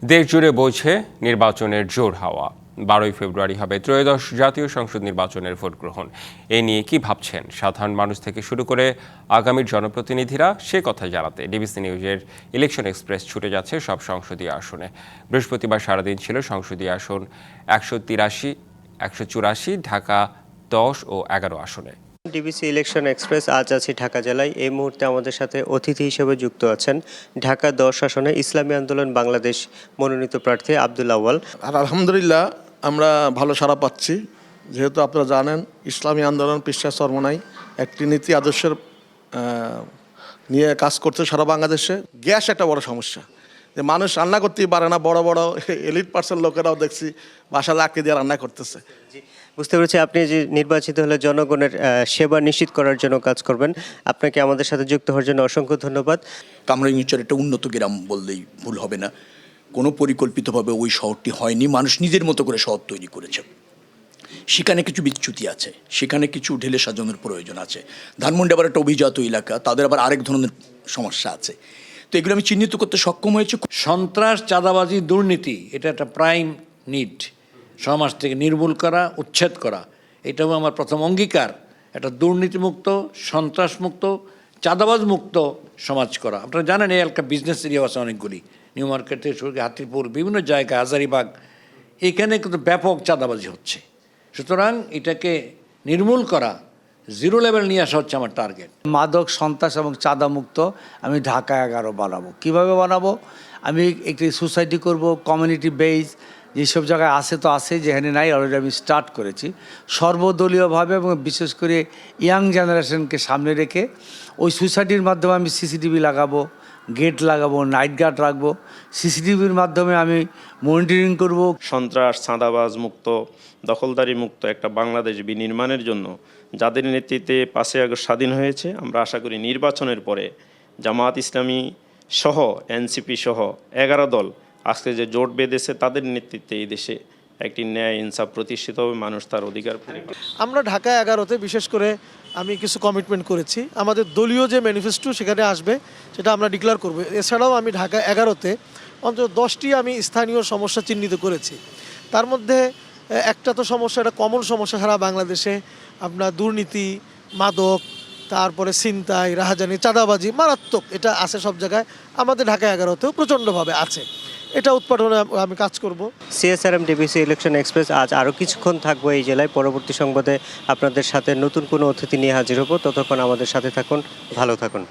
দেশ জুড়ে বইছে নির্বাচনের জোর হাওয়া। 12ই ফেব্রুয়ারি হবে ত্রয়োদশ জাতীয় সংসদ নির্বাচনের ভোট গ্রহণ। এ নিয়ে কি ভাবছেন সাধারণ মানুষ থেকে শুরু করে আগামীর জনপ্রতিনিধিরা, সে কথা জানাতে ডিবিসি নিউজের ইলেকশন এক্সপ্রেস ছুটে যাচ্ছে সব সংসদীয় আসনে। বৃহস্পতিবার সারাদিন ছিল সংসদীয় আসন 183, 184, ঢাকা 10 ও 11 আসনে। ডিবিসি ইলেকশন এক্সপ্রেস আজ আছি ঢাকা জেলায়। এই মুহূর্তে আমাদের সাথে অতিথি হিসেবে যুক্ত আছেন ঢাকা 10 আসনে ইসলামী আন্দোলন বাংলাদেশ মনোনীত প্রার্থী আব্দুল আউয়াল। আর আলহামদুলিল্লাহ আমরা ভালো সাড়া পাচ্ছি, যেহেতু আপনারা জানেন ইসলামী আন্দোলন পিসা চরমোনাই একটি নীতি আদর্শের নিয়ে কাজ করছে সারা বাংলাদেশে। গ্যাস একটা বড় সমস্যা, যে মানুষ রান্না করতেই পারে না। বড় বড় এলিট পার্সেন্ট লোকেরাও দেখছি বাসা লাকড়ি দিয়ে রান্না করতেছে। বুঝতে পেরেছি, আপনি যে নির্বাচিত হলে জনগণের সেবা নিশ্চিত করার জন্য কাজ করবেন। আপনাকে আমাদের সাথে যুক্ত হওয়ার জন্য অসংখ্য ধন্যবাদ। কামরাঙ্গীরচর একটা উন্নত গ্রাম বললেই ভুল হবে না। কোনো পরিকল্পিতভাবে ওই শহরটি হয়নি, মানুষ নিজের মতো করে শহর তৈরি করেছে। সেখানে কিছু বিচ্যুতি আছে, সেখানে কিছু ঢেলে সাজানোর প্রয়োজন আছে। ধানমন্ডি আবার একটা অভিজাত এলাকা, তাদের আবার আরেক ধরনের সমস্যা আছে। তো এগুলো আমি চিহ্নিত করতে সক্ষম হয়েছি। সন্ত্রাস, চাঁদাবাজি, দুর্নীতি এটা একটা প্রাইম নিড, সমাজ থেকে নির্মূল করা, উচ্ছেদ করা, এটাও আমার প্রথম অঙ্গীকার। একটা দুর্নীতিমুক্ত, সন্ত্রাসমুক্ত, চাঁদাবাজ মুক্ত সমাজ করা। আপনারা জানেন এই এলাকা বিজনেস এরিয়া আছে অনেকগুলি, নিউ মার্কেট থেকে শুরু করে হাতিপুর, বিভিন্ন জায়গায়, হাজারিবাগ, এখানে কিন্তু ব্যাপক চাঁদাবাজি হচ্ছে। সুতরাং এটাকে নির্মূল করা, জিরো লেভেল নিয়ে আসা হচ্ছে আমার টার্গেট। মাদক, সন্ত্রাস এবং চাঁদা মুক্ত আমি ঢাকা 11 বানাবো। কীভাবে বানাবো? আমি একটি সোসাইটি করব, কমিউনিটি বেস, যেসব জায়গায় আছে তো আছে, যেখানে নাই অলরেডি আমি স্টার্ট করেছি সর্বদলীয়ভাবে, এবং বিশেষ করে ইয়াং জেনারেশনকে সামনে রেখে ওই সোসাইটির মাধ্যমে আমি সিসিটিভি লাগাবো, গেট লাগাবো, নাইট গার্ড রাখবো। সিসিটিভির মাধ্যমে আমি মনিটরিং করব। সন্ত্রাস, চাঁদাবাজ মুক্ত, দখলদারি মুক্ত একটা বাংলাদেশ বিনির্মাণের জন্য যাদের নেতৃত্বে 5ই আগস্ট স্বাধীন হয়েছে, আমরা আশা করি নির্বাচনের পরে জামায়াত ইসলামী সহ এনসিপি সহ 11 দল আজকে যে জোট বেঁধেছে, তাদের নেতৃত্বে এই দেশে একটি ন্যায় ইনসাফ প্রতিষ্ঠিত হবে, মানুষ তার অধিকার পেয়ে। আমরা ঢাকা 11-তে বিশেষ করে আমি কিছু কমিটমেন্ট করেছি। আমাদের দলীয় যে ম্যানিফেস্টো সেখানে আসবে, সেটা আমরা ডিক্লেয়ার করব। এছাড়াও আমি ঢাকা 11-তে অন্তত 10টি আমি স্থানীয় সমস্যা চিহ্নিত করেছি। তার মধ্যে একটা তো সমস্যা, এটা কমন সমস্যা সারা বাংলাদেশে, আপনার দুর্নীতি, মাদক, তারপরে ছিনতাই, রাহাজানি, চাঁদাবাজি মারাত্মক, এটা আছে সব জায়গায়। আমাদের ঢাকা 11-তেও প্রচণ্ডভাবে আছে। এটা উৎপাদনে আমি কাজ করব। সিএসআরএম ডিবিসি ইলেকশন এক্সপ্রেস আজ আরও কিছুক্ষণ থাকবো এই জেলায়। পরবর্তী সংবাদে আপনাদের সাথে নতুন কোনো অতিথি নিয়ে হাজির হব। ততক্ষণ আমাদের সাথে থাকুন, ভালো থাকুন।